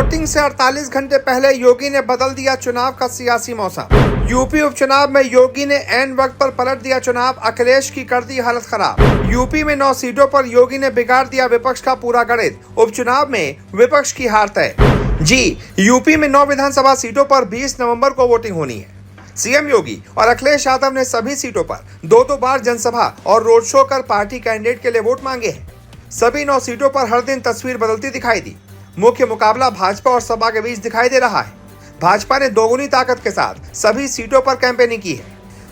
Voting से 48 घंटे पहले योगी ने बदल दिया चुनाव का सियासी मौसम। यूपी उपचुनाव में योगी ने ऐन वक्त पर पलट दिया चुनाव, अखिलेश की कर दी हालत खराब। यूपी में 9 सीटों पर योगी ने बिगाड़ दिया विपक्ष का पूरा गणित, उपचुनाव में विपक्ष की हार तय। जी, यूपी में 9 विधानसभा सीटों पर 20 नवंबर को वोटिंग होनी है। सीएम योगी और अखिलेश यादव ने सभी सीटों पर दो बार जनसभा और रोड शो कर पार्टी कैंडिडेट के लिए वोट मांगे हैं। सभी 9 सीटों पर हर दिन तस्वीर बदलती दिखाई दी। मुख्य मुकाबला भाजपा और सपा के बीच दिखाई दे रहा है। भाजपा ने दोगुनी ताकत के साथ सभी सीटों पर कैंपेनिंग की है।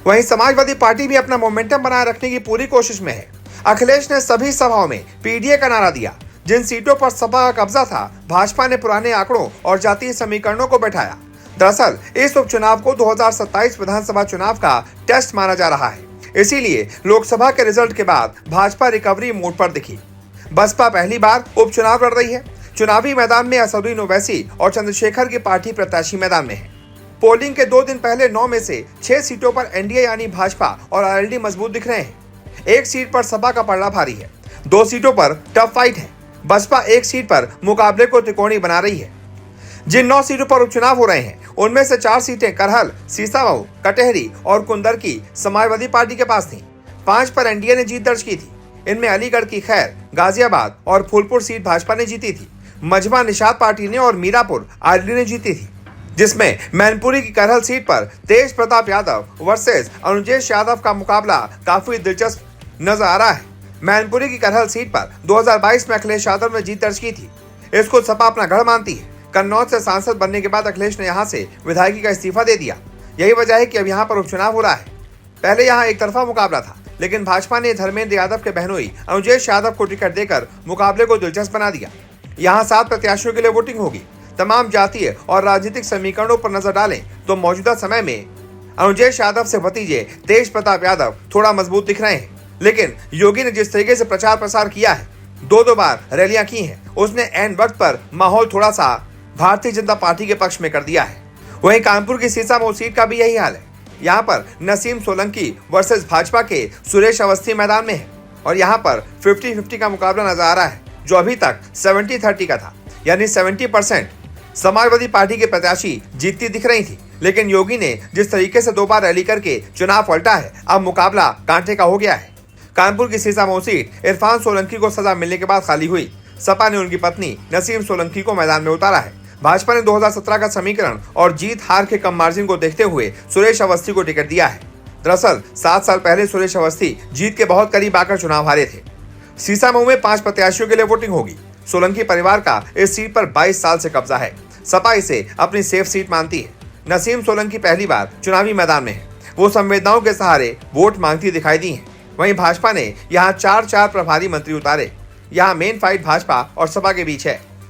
वहीं समाजवादी पार्टी भी अपना मोमेंटम बनाए रखने की पूरी कोशिश में है। अखिलेश ने सभी सभाओं में पीडीए का नारा दिया। जिन सीटों पर सपा का कब्जा था, भाजपा ने पुराने आंकड़ों और जातीय समीकरणों को बैठाया। दरअसल इस उपचुनाव को 2027 विधानसभा चुनाव का टेस्ट माना जा रहा है। इसीलिए लोकसभा के रिजल्ट के बाद भाजपा रिकवरी मोड पर दिखी। बसपा पहली बार उपचुनाव लड़ रही है। चुनावी मैदान में असदुद्दीन ओवैसी और चंद्रशेखर की पार्टी प्रत्याशी मैदान में है। पोलिंग के 2 दिन पहले 9 में से 6 सीटों पर एनडीए यानी भाजपा और आरएलडी मजबूत दिख रहे हैं। 1 सीट पर सपा का पलड़ा भारी है। 2 सीटों पर टफ फाइट है। बसपा 1 सीट पर मुकाबले को त्रिकोणीय बना रही है। जिन 9 सीटों पर उपचुनाव हो रहे हैं, उनमें से 4 सीटें करहल, सीसामऊ, कटेहरी और कुंदर की समाजवादी पार्टी के पास थी। 5 पर एनडीए ने जीत दर्ज की थी। इनमें अलीगढ़ की खैर, गाजियाबाद और फूलपुर सीट भाजपा ने जीती थी। मजमा निषाद पार्टी ने और मीरापुर आरएलडी ने जीती थी, जिसमें मैनपुरी की करहल सीट पर तेज प्रताप यादव वर्सेस अनुजेश यादव का मुकाबला काफी दिलचस्प नजर आ रहा है। मैनपुरी की करहल सीट पर 2022 में अखिलेश यादव ने जीत दर्ज की थी। इसको सपा अपना गढ़ मानती है। कन्नौज से सांसद बनने के बाद अखिलेश ने यहां से विधायकी का इस्तीफा दे दिया। यही वजह है कि अब यहां पर उपचुनाव हो रहा है। पहले यहां एक तरफा मुकाबला था, लेकिन भाजपा ने धर्मेंद्र यादव के बहनोई अनुजेश यादव को टिकट देकर मुकाबले को दिलचस्प बना दिया। यहाँ 7 प्रत्याशियों के लिए वोटिंग होगी। तमाम जातीय और राजनीतिक समीकरणों पर नजर डालें तो मौजूदा समय में अनुजेश यादव से भतीजे तेज प्रताप यादव थोड़ा मजबूत दिख रहे हैं। लेकिन योगी ने जिस तरीके से प्रचार प्रसार किया है, 2 बार रैलियां की हैं, उसने ऐन वक्त पर माहौल थोड़ा सा भारतीय जनता पार्टी के पक्ष में कर दिया है। वहीं कानपुर की सीसामऊ सीट का भी यही हाल है। यहाँ पर नसीम सोलंकी वर्सेस भाजपा के सुरेश अवस्थी मैदान में है और यहाँ पर 50-50 का मुकाबला नजर आ रहा है, जो अभी तक 70-30 का था, यानी 70% समाजवादी पार्टी के प्रत्याशी जीतती दिख रही थी। लेकिन योगी ने जिस तरीके से 2 बार रैली करके चुनाव पलटा है, अब मुकाबला कांटे का हो गया है। कानपुर की सीसामऊ सीट इरफान सोलंकी को सजा मिलने के बाद खाली हुई। सपा ने उनकी पत्नी नसीम सोलंकी को मैदान में उतारा है। भाजपा ने 2017 का समीकरण और जीत हार के कम मार्जिन को देखते हुए सुरेश अवस्थी को टिकट दिया है। दरअसल 7 साल पहले सुरेश अवस्थी जीत के बहुत करीब आकर चुनाव हारे थे। सीसामऊ में 5 प्रत्याशियों के लिए वोटिंग होगी। सोलंकी परिवार का इस सीट पर 22 साल से कब्जा है। सपा इसे अपनी सेफ सीट मानती है। नसीम सोलंकी पहली बार चुनावी मैदान में है। वो संवेदनाओं के सहारे वोट मांगती दिखाई दी है। वहीं भाजपा ने यहाँ 4 प्रभारी मंत्री उतारे। यहाँ मेन फाइट भाजपा और सपा के बीच है।